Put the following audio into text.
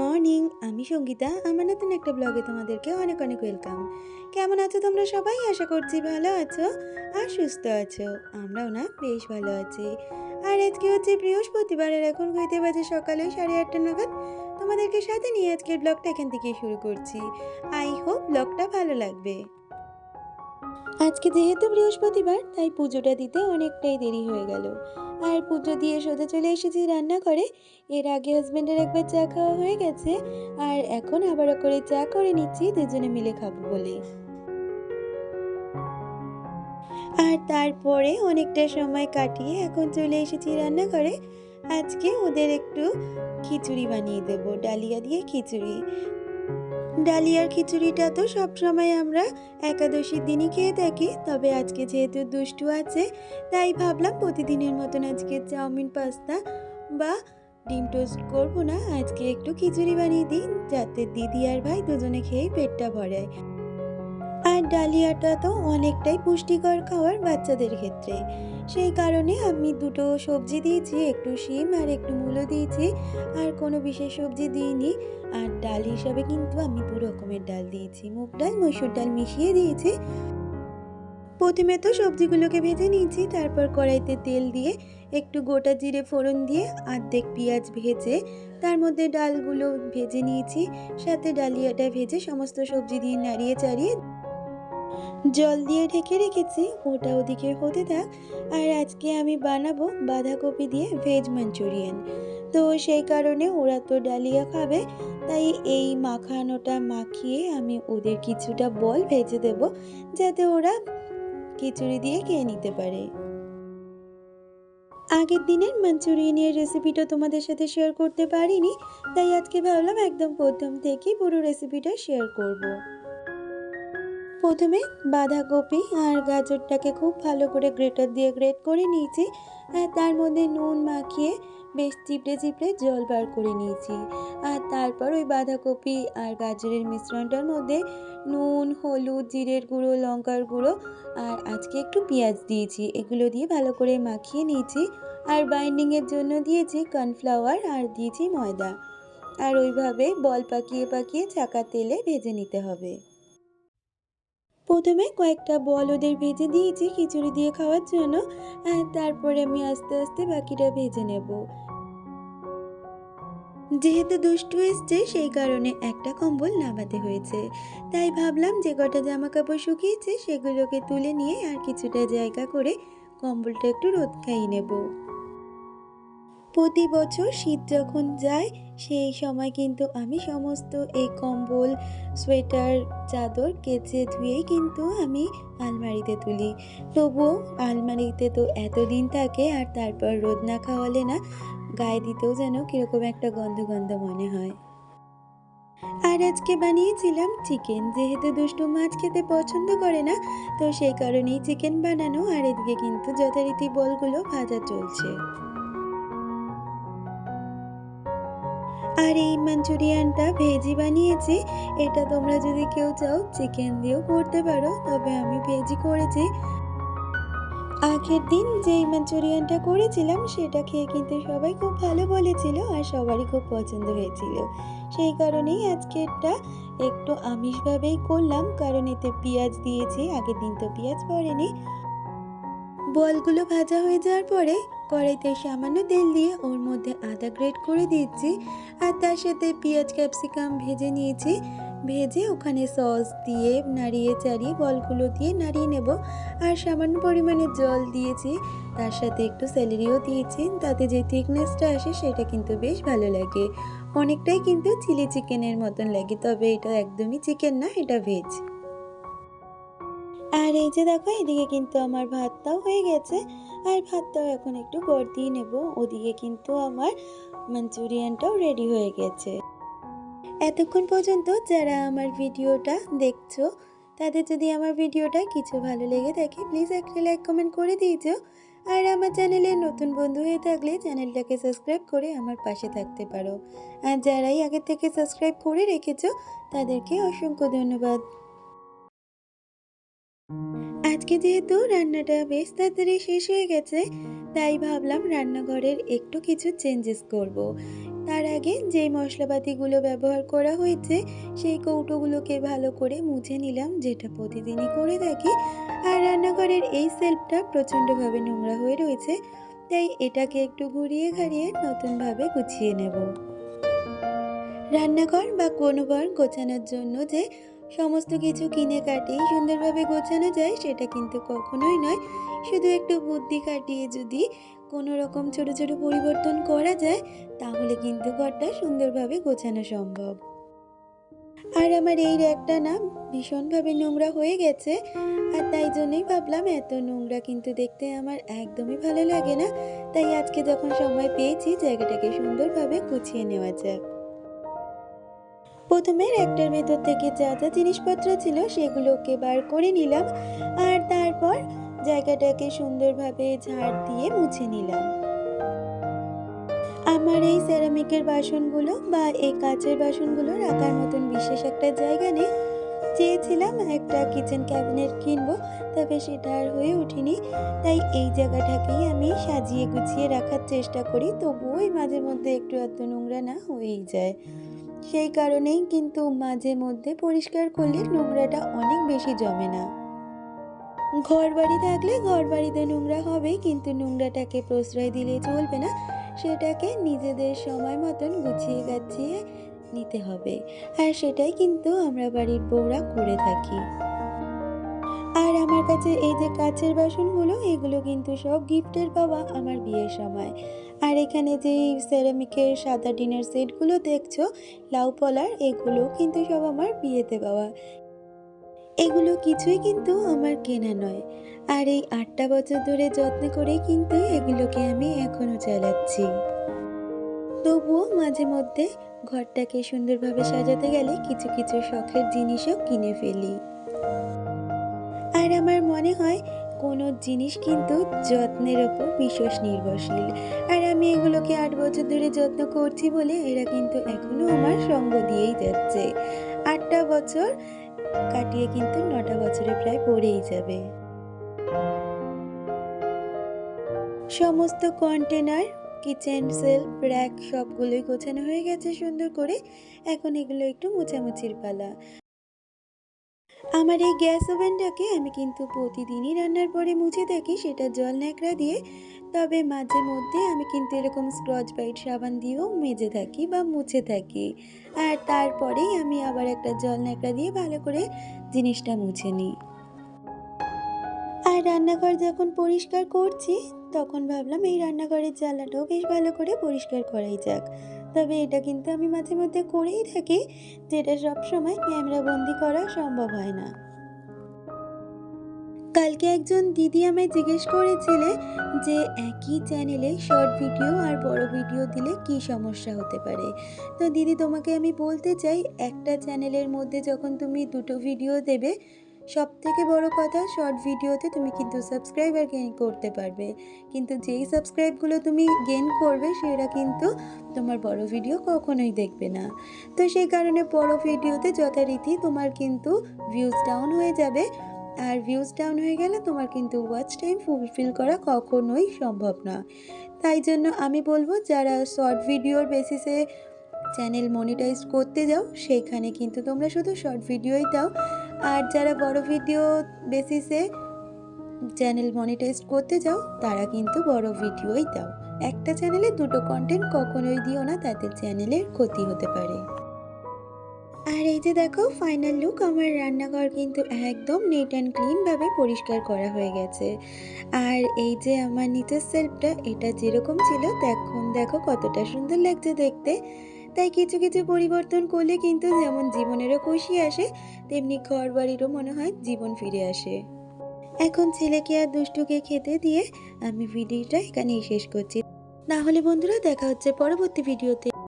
Morning, আমি সঙ্গীতা। আমার নতুন একটা ব্লগে তোমাদেরকে অনেক অনেক ওয়েলকাম। কেমন আছো তোমরা সবাই? আশা করছি ভালো আছো আর সুস্থ আছো। আমরাও না বেশ ভালো আছি। আর আজকে হচ্ছে বৃহস্পতিবার, আর এখন হইতে বাজে সকালে 8:30 নাগাদ। তোমাদেরকে সাথে নিয়ে আজকের ব্লগটা এখান থেকে শুরু করছি। আই হোপ ব্লগটা ভালো লাগবে। আজকে যেহেতু বৃহস্পতিবার, তাই পুজোটা দিতে অনেকটাই দেরি হয়ে গেল। আর পুজো দিয়ে সোজা চলে এসেছি রান্নাঘরে। এর আগে হাজব্যান্ডের একবার চা খাওয়া হয়ে গেছে, আর এখন আবারও করে চা করে নিচ্ছি দুজনে মিলে খাবো বলে। আর তারপরে অনেকটা সময় কাটিয়ে এখন চলে এসেছি রান্নাঘরে। আজকে ওদের একটু খিচুড়ি বানিয়ে দেবো, ডালিয়া দিয়ে খিচুড়ি। ডালিয়ার খিচুড়িটা তো সবসময় আমরা একাদশীর দিনই খেয়ে থাকি, তবে আজকে যেহেতু দুষ্টু আছে, তাই ভাবলাম প্রতিদিনের মতন আজকে চাউমিন, পাস্তা বা ডিম টোস্ট করবো না, আজকে একটু খিচুড়ি বানিয়ে দিই, যাতে দিদি আর ভাই দুজনে খেয়েই পেটটা ভরায়। আর ডালিয়াটা তো অনেকটাই পুষ্টিকর খাবার বাচ্চাদের ক্ষেত্রে। সেই কারণে আমি দুটো সবজি দিয়েছি, একটু শিম আর একটু মূলো দিয়েছি, আর কোনো বিশেষ সবজি দিইনি। আর ডাল হিসাবে কিন্তু আমি দু রকমের ডাল দিয়েছি, মুগ ডাল মসুর ডাল মিশিয়ে দিয়েছি। প্রথমে তো সবজিগুলোকে ভেজে নিয়েছি, তারপর কড়াইতে তেল দিয়ে একটু গোটা জিরে ফোড়ন দিয়ে অর্ধেক পেঁয়াজ ভেজে তার মধ্যে ডালগুলো ভেজে নিয়েছি, সাথে ডালিয়াটা ভেজে সমস্ত সবজি দিয়ে নাড়িয়ে চাড়িয়ে জল দিয়ে ঢেকে রেখেছি, ওটা ওদিকে হতে থাক। আর আজকে আমি বানাবো বাঁধাকপি দিয়ে ভেজ মাঞ্চুরিয়ান। তো সেই কারণে ওরা তো ডালিয়া খাবে, তাই এই মাখানোটা মাখিয়ে আমি ওদের কিছুটা বল ভেজে দেব, যাতে ওরা খিচুড়ি দিয়ে খেয়ে নিতে পারে। আগের দিনের মাঞ্চুরিয়ানের রেসিপিটা তোমাদের সাথে শেয়ার করতে পারিনি, তাই আজকে ভাবলাম একদম প্রথম থেকেই পুরো রেসিপিটা শেয়ার করব। প্রথমে বাঁধাকপি আর গাজরটাকে খুব ভালো করে গ্রেটার দিয়ে গ্রেট করে নিয়েছি, আর তার মধ্যে নুন মাখিয়ে বেশ চিপড়ে চিপড়ে জল বার করে নিয়েছি। আর তারপর ওই বাঁধাকপি আর গাজরের মিশ্রণটার মধ্যে নুন, হলুদ, জিরের গুঁড়ো, লঙ্কার গুঁড়ো আর আজকে একটু পেঁয়াজ দিয়েছি, এগুলো দিয়ে ভালো করে মাখিয়ে নিয়েছি। আর বাইন্ডিংয়ের জন্য দিয়েছি কর্নফ্লাওয়ার আর দিয়েছি ময়দা। আর ওইভাবে বল পাকিয়ে পাকিয়ে ছাঁকা তেলে ভেজে নিতে হবে। প্রথমে কয়েকটা বল ওদের ভেজে দিয়েছি খিচুড়ি দিয়ে খাওয়ার জন্য, আর তারপরে আমি আস্তে আস্তে বাকিটা ভেজে নেব। যেহেতু দুষ্টু এসছে, সেই কারণে একটা কম্বল নামাতে হয়েছে, তাই ভাবলাম যে কটা জামা কাপড় শুকিয়েছে সেগুলোকে তুলে নিয়ে আর কিছুটা জায়গা করে কম্বলটা একটু রোদ খাইয়ে নেব। প্রতি বছর শীত যখন যায়, সেই সময় কিন্তু আমি সমস্ত এই কম্বল, সোয়েটার, চাদর কেচে ধুয়েই কিন্তু আমি আলমারিতে তুলি। তবুও আলমারিতে তো এতদিন থাকে, আর তারপর রোদ না খাওয়ালে না গায়ে দিতেও যেন কীরকম একটা গন্ধ গন্ধ মনে হয়। আর আজকে বানিয়েছিলাম চিকেন, যেহেতু দুষ্টু মাছ খেতে পছন্দ করে না, তো সেই কারণেই চিকেন বানানো। আর এদিকে কিন্তু যথারীতি বলগুলো ভাজা চলছে। আর এই মাঞ্চুরিয়ানটা ভেজই বানিয়েছি। এটা তোমরা যদি কেউ চাও চিকেন দিয়েও করতে পারো, তবে আমি ভেজই করেছি। আগের দিন যেই মাঞ্চুরিয়ানটা করেছিলাম সেটা খেয়ে কিন্তু সবাই খুব ভালো বলেছিল, আর সবারই খুব পছন্দ হয়েছিল। সেই কারণেই আজকেরটা একটু আমিষভাবেই করলাম, কারণ এতে পেঁয়াজ দিয়েছি, আগের দিন তো পেঁয়াজ পড়েনি। বলগুলো ভাজা হয়ে যাওয়ার পরে কড়াইতে সামান্য তেল দিয়ে ওর মধ্যে আদা গ্রেট করে দিচ্ছি, আর তার সাথে পেঁয়াজ ক্যাপসিকাম ভেজে নিয়েছি। ভেজে ওখানে সস দিয়ে নাড়িয়ে চাড়িয়ে বলগুলো দিয়ে নাড়িয়ে নেব। আর সামান্য পরিমাণে জল দিয়েছি, তার সাথে একটু স্যালারিও দিয়েছি, তাতে যে থিকনেসটা আসে সেটা কিন্তু বেশ ভালো লাগে। অনেকটাই কিন্তু চিলি চিকেনের মতন লাগে, তবে এটা একদমই চিকেন না, এটা ভেজ। আর এই যে দেখো, এদিকে কিন্তু আমার ভাতটাও হয়ে গেছে, আর ভাতটাও এখন একটু দিয়ে নেব। ওদিকে কিন্তু আমার মাঞ্চুরিয়ানটাও রেডি হয়ে গেছে। এতক্ষণ পর্যন্ত যারা আমার ভিডিওটা দেখছো, তাদের যদি আমার ভিডিওটা কিছু ভালো লেগে থাকে, প্লিজ একটা লাইক কমেন্ট করে দিয়েছো। আর আমার চ্যানেলে নতুন বন্ধু হয়ে থাকলে চ্যানেলটাকে সাবস্ক্রাইব করে আমার পাশে থাকতে পারো। আর যারাই আগে থেকে সাবস্ক্রাইব করে রেখেছো, তাদেরকে অসংখ্য ধন্যবাদ। আজকে যেহেতু রান্নাটা বেশ তাড়াতাড়ি শেষ হয়ে গেছে, তাই ভাবলাম রান্নাঘরের একটু কিছু চেঞ্জেস করব। তার আগে যেই মশলাপাতিগুলো ব্যবহার করা হয়েছে সেই কৌটোগুলোকে ভালো করে মুছে নিলাম, যেটা প্রতিদিনই করে থাকি। আর রান্নাঘরের এই সেলফটা প্রচণ্ডভাবে নোংরা হয়ে রয়েছে, তাই এটাকে একটু ঘুরিয়ে ঘাড়িয়ে নতুনভাবে গুছিয়ে নেব। রান্নাঘর বা কোনো ঘর গোছানোর জন্য যে সমস্ত কিছু কিনে কাটিয়ে সুন্দরভাবে গোছানো যায় সেটা কিন্তু কখনোই নয়। শুধু একটু বুদ্ধি খাটিয়ে যদি কোনো রকম ছোট ছোট পরিবর্তন করা যায় তাহলে কিন্তু ঘরটা সুন্দরভাবে গোছানো সম্ভব। আর আমার এই র্যাকটা না ভীষণভাবে নোংরা হয়ে গেছে, আর তাই জন্যই ভাবলাম এত নোংরা কিন্তু দেখতে আমার একদমই ভালো লাগে না। তাই আজকে যখন সময় পেয়েছি জায়গাটাকে সুন্দরভাবে গুছিয়ে নেওয়া যাক। প্রথমে র্যাকটার ভেতর থেকে যা যা জিনিসপত্র ছিল সেগুলোকে বার করে নিলাম, আর তারপর জায়গাটাকে সুন্দরভাবে ঝাড় দিয়ে মুছে নিলাম। আমার এই সেরামিকের বাসনগুলো বা এই কাঁচের বাসনগুলো রাখার মতন বিশেষ একটা জায়গা নেই। চেয়েছিলাম একটা কিচেন ক্যাবিনেট কিনবো, তবে সেটা আর হয়ে ওঠেনি। তাই এই জায়গাটাকেই আমি সাজিয়ে গুছিয়ে রাখার চেষ্টা করি, তবুও মাঝে মধ্যে একটু এত নোংরা না হয়েই যায়। সেই কারণেই কিন্তু মাঝে মধ্যে পরিষ্কার করলে নোংরাটা অনেক বেশি জমে না। ঘরবাড়ি থাকলে ঘরবাড়িতে নোংরা হবে, কিন্তু নোংরাটাকে প্রশ্রয় দিলে চলবে না, সেটাকে নিজেদের সময় মতন গুছিয়ে গাছিয়ে নিতে হবে। আর সেটাই কিন্তু আমরা বাড়ির বউরা করে থাকি। আর আমার কাছে এই যে কাঁচের বাসনগুলো, এগুলো কিন্তু সব গিফটের পাওয়া আমার বিয়ের সময়। আর এখানে যে সেরামিকের সাদা ডিনার সেটগুলো দেখছো লাউ পলার, এগুলো কিন্তু সব আমার বিয়েতে পাওয়া। এগুলো কিছুই কিন্তু আমার কেনা নয়। আর এই ৮টা বছর ধরে যত্ন করেই কিন্তু এগুলোকে আমি এখনো চালাচ্ছি। তবুও মাঝে মধ্যে ঘরটাকে সুন্দরভাবে সাজাতে গেলে কিছু কিছু শখের জিনিসও কিনে ফেলি। আর আমার মনে হয় কোনো জিনিস কিন্তু যত্নের ওপর বিশেষ নির্ভরশীল। আর আমি এগুলোকে ৮ বছর ধরে যত্ন করছি বলে এরা কিন্তু এখনো আমার সঙ্গ দিয়েই যাচ্ছে। ৮টা বছর কাটিয়ে কিন্তু ৯টা বছরে প্রায় পড়েই যাবে। সমস্ত কন্টেনার, কিচেন সেলফ, র্যাক সবগুলোই গোছানো হয়ে গেছে সুন্দর করে। এখন এগুলো একটু মোছামুছির পালা। আমার এই গ্যাস ওভেনটাকে আমি কিন্তু প্রতিদিনই রান্নার পরে মুছে থাকি, সেটা জল ন্যাকড়া দিয়ে। তবে মাঝে মধ্যে আমি কিন্তু এরকম স্ক্রচ ব্রাইট সাবান দিয়েও মেজে থাকি বা মুছে থাকি। আর তারপরেই আমি আবার একটা জল ন্যাকড়া দিয়ে ভালো করে জিনিসটা মুছে নিই। আর রান্নাঘর যখন পরিষ্কার করছি তখন ভাবলাম এই রান্নাঘরের জানলাটাও বেশ ভালো করে পরিষ্কার করাই যাক। তবে এটা কিন্তু আমি মাঝে মধ্যে করেই থাকি, যেটা সবসময় ক্যামেরা বন্দি করা সম্ভব হয় না। কালকে একজন দিদি আমায় জিজ্ঞেস করেছিলে যে একই চ্যানেলে শর্ট ভিডিও আর বড় ভিডিও দিলে কি সমস্যা হতে পারে। তো দিদি, তোমাকে আমি বলতে চাই, একটা চ্যানেলের মধ্যে যখন তুমি দুটো ভিডিও দেবে, সবথেকে বড় কথা শর্ট ভিডিওতে তুমি কিন্তু সাবস্ক্রাইবার গেইন করতে পারবে, কিন্তু যেই সাবস্ক্রাইবগুলো তুমি গেইন করবে সেটা কিন্তু তোমার বড় ভিডিও কখনোই দেখবে না। তো সেই কারণে বড় ভিডিওতে যথারীতি তোমার কিন্তু ভিউজ ডাউন হয়ে যাবে, আর ভিউজ ডাউন হয়ে গেলে তোমার কিন্তু ওয়াচ টাইম ফুলফিল করা কখনোই সম্ভব না। তাই জন্য আমি বলবো, যারা শর্ট ভিডিওর বেসিসে চ্যানেল মনিটাইজ করতে যাও সেইখানে কিন্তু তোমরা শুধু শর্ট ভিডিওই দাও, আর যারা বড় ভিডিও বেসিসে চ্যানেল মনিটাইজ করতে যাও তারা কিন্তু বড় ভিডিওই দাও। একটা চ্যানেলে দুটো কন্টেন্ট কখনোই দিও না, তাতে চ্যানেলের ক্ষতি হতে পারে। আর এই যে দেখো ফাইনাল লুক, আমার রান্নাঘর কিন্তু একদম নিট অ্যান্ড ক্লিনভাবে পরিষ্কার করা হয়ে গেছে। আর এই যে আমার নিচের সেলফটা, এটা যেরকম ছিল এখন দেখো কতটা সুন্দর লাগছে দেখতে। তাই কিছু কিছু পরিবর্তন করলে কিন্তু যেমন জীবনেরও খুশি আসে, তেমনি ঘর বাড়িরও মনে হয় জীবন ফিরে আসে। এখন ছেলেকে আর দুষ্টুকে খেতে দিয়ে আমি ভিডিওটা এখানেই শেষ করছি। না হলে বন্ধুরা, দেখা হচ্ছে পরবর্তী ভিডিওতে।